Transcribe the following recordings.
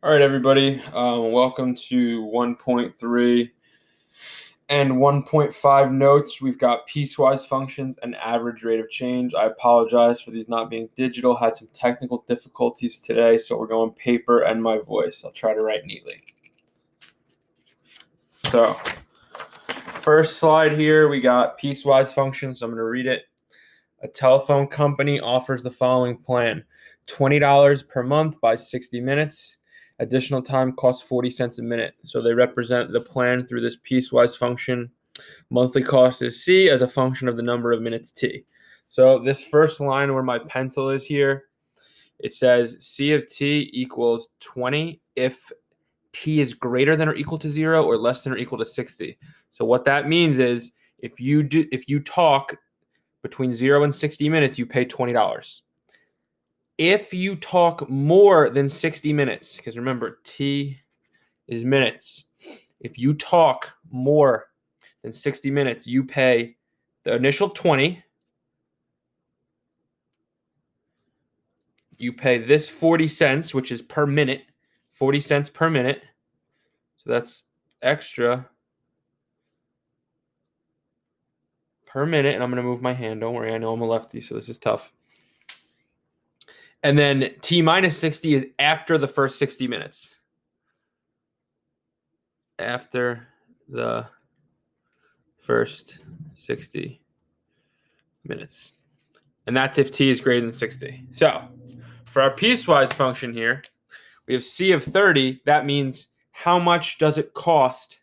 All right, everybody. Welcome to 1.3 and 1.5 notes. We've got piecewise functions and average rate of change. I apologize for these not being digital. Had some technical difficulties today, so we're going paper and my voice. I'll try to write neatly. So, first slide here, we got piecewise functions. So I'm going to read it. A telephone company offers the following plan: $20 per month by 60 minutes. Additional time costs 40 cents a minute. So they represent the plan through this piecewise function. Monthly cost is C as a function of the number of minutes T. So this first line where my pencil is here, it says C of T equals 20 if T is greater than or equal to 0 or less than or equal to 60. So what that means is if you talk between 0 and 60 minutes, you pay $20. If you talk more than 60 minutes, because remember, T is minutes. If you talk more than 60 minutes, you pay the initial 20. You pay this 40 cents, which is per minute, 40 cents per minute. So that's extra per minute. And I'm going to move my hand. Don't worry, I know I'm a lefty, so this is tough. And then T minus 60 is after the first 60 minutes. After the first 60 minutes. And that's if T is greater than 60. So for our piecewise function here, we have C of 30. That means how much does it cost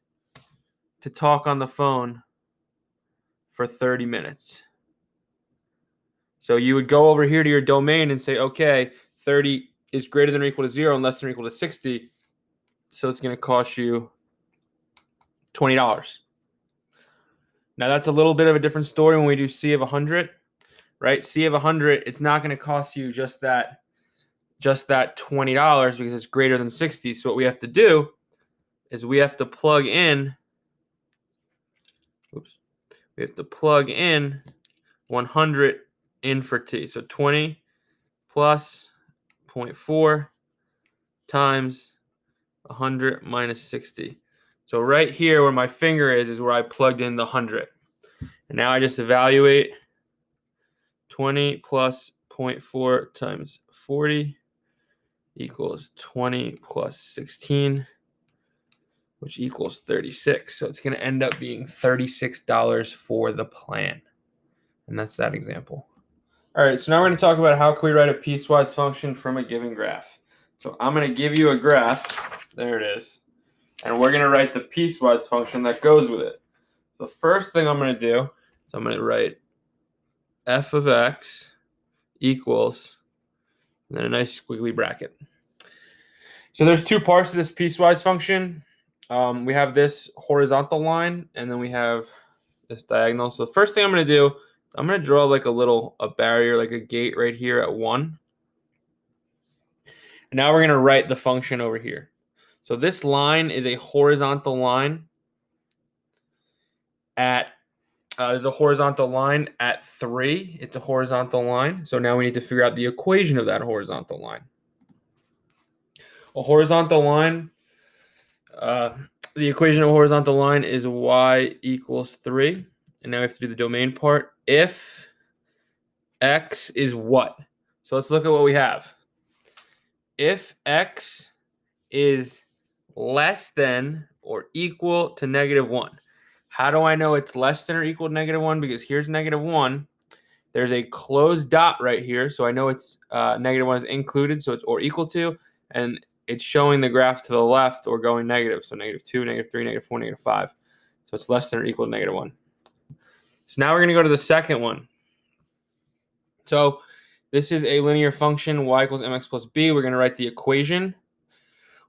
to talk on the phone for 30 minutes? So you would go over here to your domain and say, okay, 30 is greater than or equal to 0 and less than or equal to 60. So it's going to cost you $20. Now that's a little bit of a different story when we do C of 100, right? C of 100, it's not going to cost you just that $20 because it's greater than 60. So what we have to do is we have to plug in 100 in for T. So 20 plus 0.4 times 100 minus 60. So right here where my finger is where I plugged in the 100. And now I just evaluate 20 plus 0.4 times 40 equals 20 plus 16, which equals 36. So it's going to end up being $36 for the plan. And that's that example. All right, so now we're going to talk about how can we write a piecewise function from a given graph. So I'm going to give you a graph. There it is. And we're going to write the piecewise function that goes with it. The first thing I'm going to do is I'm going to write f of x equals, and then a nice squiggly bracket. So there's two parts to this piecewise function. We have this horizontal line, and then we have this diagonal. So the first thing I'm going to do, I'm going to draw like a barrier, like a gate right here at 1. And now we're going to write the function over here. So this line is a horizontal line at there's a horizontal line at 3. It's a horizontal line. So now we need to figure out the equation of that horizontal line. A horizontal line, the equation of a horizontal line is y equals 3. And now we have to do the domain part. If x is what? So let's look at what we have. If x is less than or equal to -1. How do I know it's less than or equal to -1? Because here's -1. There's a closed dot right here, so I know it's -1 is included, so it's or equal to, and it's showing the graph to the left or going negative, so -2, -3, -4, -5. So it's less than or equal to -1. So now we're going to go to the second one. So this is a linear function, y equals mx plus b. We're going to write the equation.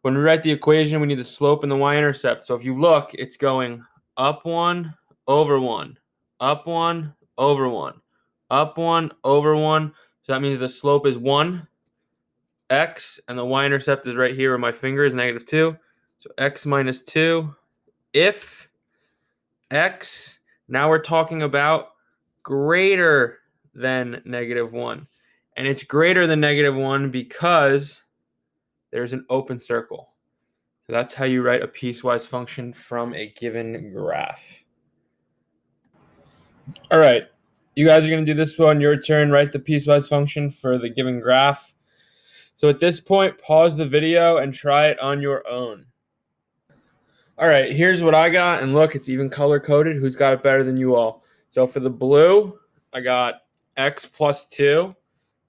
When we write the equation, we need the slope and the y-intercept. So if you look, it's going up 1 over 1, up 1 over 1, up 1 over 1. So that means the slope is 1, x, and the y-intercept is right here where my finger is, -2. So x minus 2. If x, now we're talking about greater than -1. And it's greater than -1 because there's an open circle. So that's how you write a piecewise function from a given graph. All right, you guys are going to do this one. Your turn. Write the piecewise function for the given graph. So at this point, pause the video and try it on your own. All right, here's what I got. And look, it's even color-coded. Who's got it better than you all? So for the blue, I got x plus 2.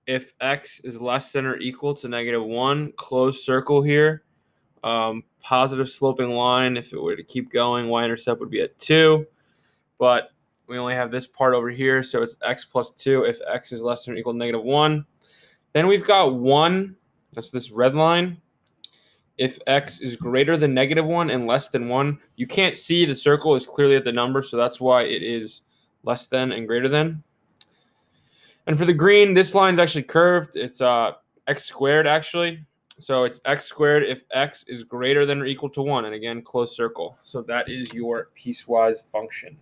If x is less than or equal to -1, closed circle here. Positive sloping line. If it were to keep going, y-intercept would be at 2. But we only have this part over here, so it's x plus 2 if x is less than or equal to -1. Then we've got 1. That's this red line. If x is greater than -1 and less than 1, you can't see the circle is clearly at the number, so that's why it is less than and greater than. And for the green, this line's actually curved. It's x squared, actually. So it's x squared if x is greater than or equal to 1. And again, closed circle. So that is your piecewise function.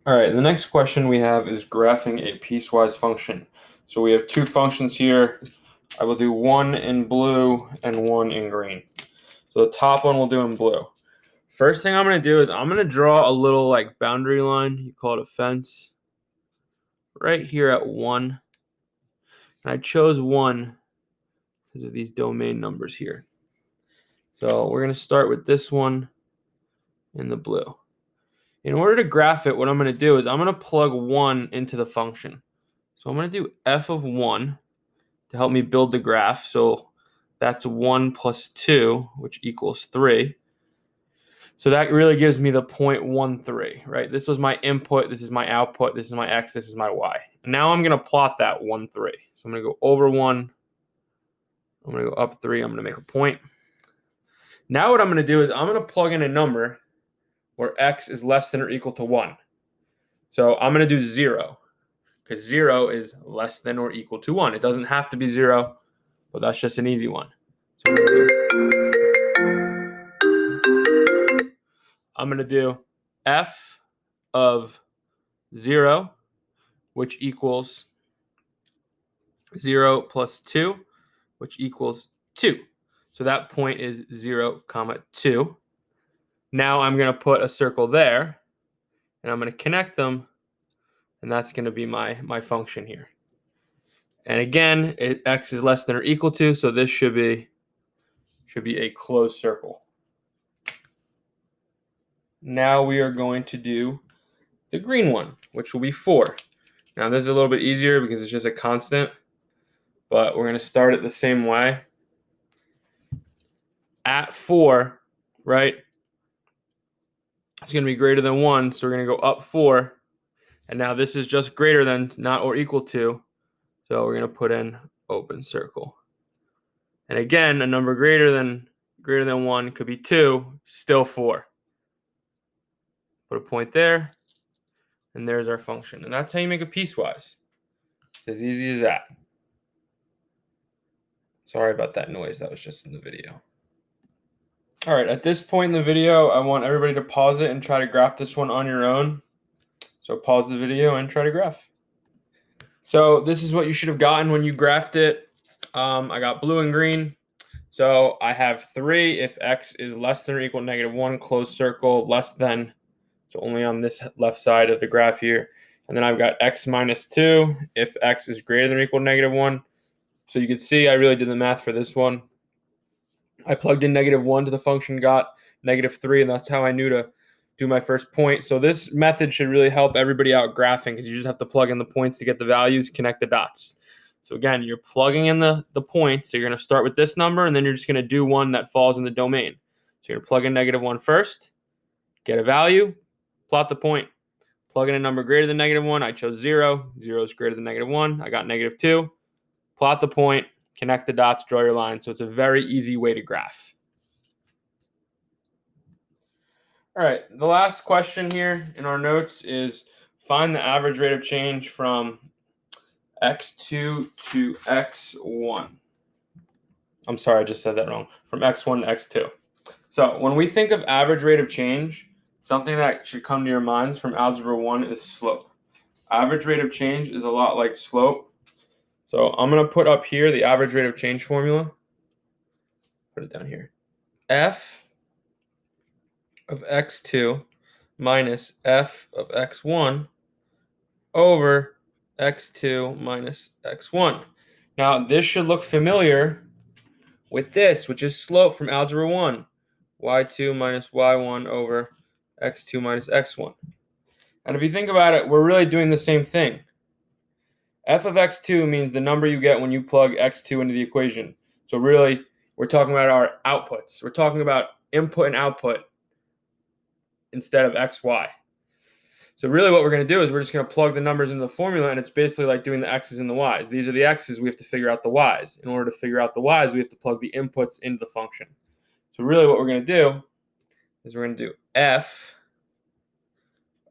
All right, the next question we have is graphing a piecewise function. So we have two functions here. I will do one in blue and one in green. So the top one we'll do in blue. First thing I'm going to do is I'm going to draw a little like boundary line. You call it a fence. Right here at 1. And I chose 1 because of these domain numbers here. So we're going to start with this one in the blue. In order to graph it, what I'm going to do is I'm going to plug 1 into the function. So I'm going to do f of 1 to help me build the graph. So that's 1 plus 2, which equals 3. So that really gives me the 0.13, right? This was my input, this is my output, this is my x, this is my y. And now I'm going to plot that 1, 3. So I'm going to go over 1, I'm going to go up 3, I'm going to make a point. Now what I'm going to do is I'm going to plug in a number where x is less than or equal to 1. So I'm going to do 0, because 0 is less than or equal to 1. It doesn't have to be 0, but that's just an easy one. So I'm going to do f of 0, which equals 0 plus 2, which equals 2. So that point is 0, 2. Now I'm going to put a circle there, and I'm going to connect them, and that's going to be my function here. And again, x is less than or equal to, so this should be a closed circle. Now we are going to do the green one, which will be 4. Now this is a little bit easier because it's just a constant, but we're going to start it the same way. At 4, right, it's going to be greater than 1, so we're going to go up 4. And now this is just greater than, not or equal to, so we're going to put in open circle. And again, a number greater than 1 could be 2, still 4. Put a point there, and there's our function. And that's how you make a piecewise. It's as easy as that. Sorry about that noise. That was just in the video. All right, at this point in the video, I want everybody to pause it and try to graph this one on your own. So pause the video and try to graph. So this is what you should have gotten when you graphed it. I got blue and green. So I have 3 if x is less than or equal to -1, closed circle, less than. So only on this left side of the graph here. And then I've got x minus 2 if x is greater than or equal to -1. So you can see I really did the math for this one. I plugged in -1 to the function, got -3, and that's how I knew to do my first point. So this method should really help everybody out graphing because you just have to plug in the points to get the values, connect the dots. So again, you're plugging in the points. So you're going to start with this number, and then you're just going to do one that falls in the domain. So you're going to plug in -1 first, get a value, plot the point. Plug in a number greater than -1. I chose 0. 0 is greater than -1. I got -2. Plot the point, connect the dots, draw your line. So it's a very easy way to graph. All right, the last question here in our notes is find the average rate of change from x2 to x1. I'm sorry, I just said that wrong. From x1 to x2. So when we think of average rate of change, something that should come to your minds from Algebra 1 is slope. Average rate of change is a lot like slope. So I'm going to put up here the average rate of change formula. Put it down here. F of x2 minus f of x1 over x2 minus x1. Now, this should look familiar with this, which is slope from Algebra 1. y2 minus y1 over x2 minus x1. And if you think about it, we're really doing the same thing. F of x2 means the number you get when you plug x2 into the equation. So really, we're talking about our outputs. We're talking about input and output instead of xy. So really what we're going to do is we're just going to plug the numbers into the formula, and it's basically like doing the x's and the y's. These are the x's, we have to figure out the y's. In order to figure out the y's, we have to plug the inputs into the function. So really what we're going to do is we're going to do f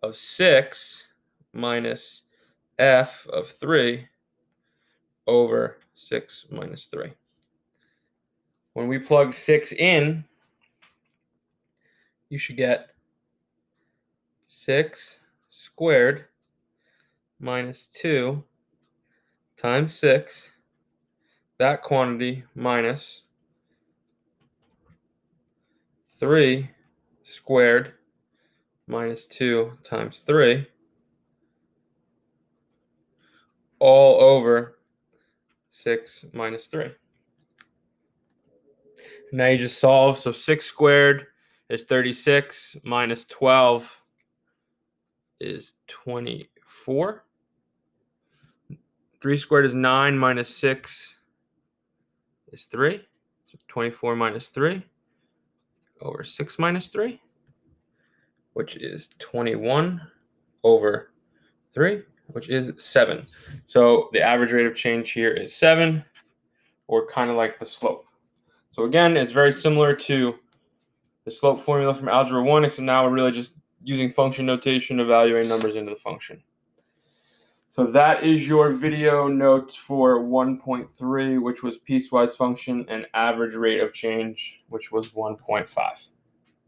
of 6 minus f of 3 over 6 minus 3. When we plug 6 in, you should get 6 squared minus 2 times 6, that quantity minus 3 squared minus 2 times 3, all over 6 minus 3. Now you just solve. So 6 squared is 36 minus 12 is 24. 3 squared is 9 minus 6 is 3. So 24 minus 3 over 6 minus 3, which is 21 over 3, which is 7. So the average rate of change here is 7, or kind of like the slope. So again, it's very similar to the slope formula from Algebra 1, except now we're really just using function notation, evaluating numbers into the function. So that is your video notes for 1.3, which was piecewise function, and average rate of change, which was 1.5.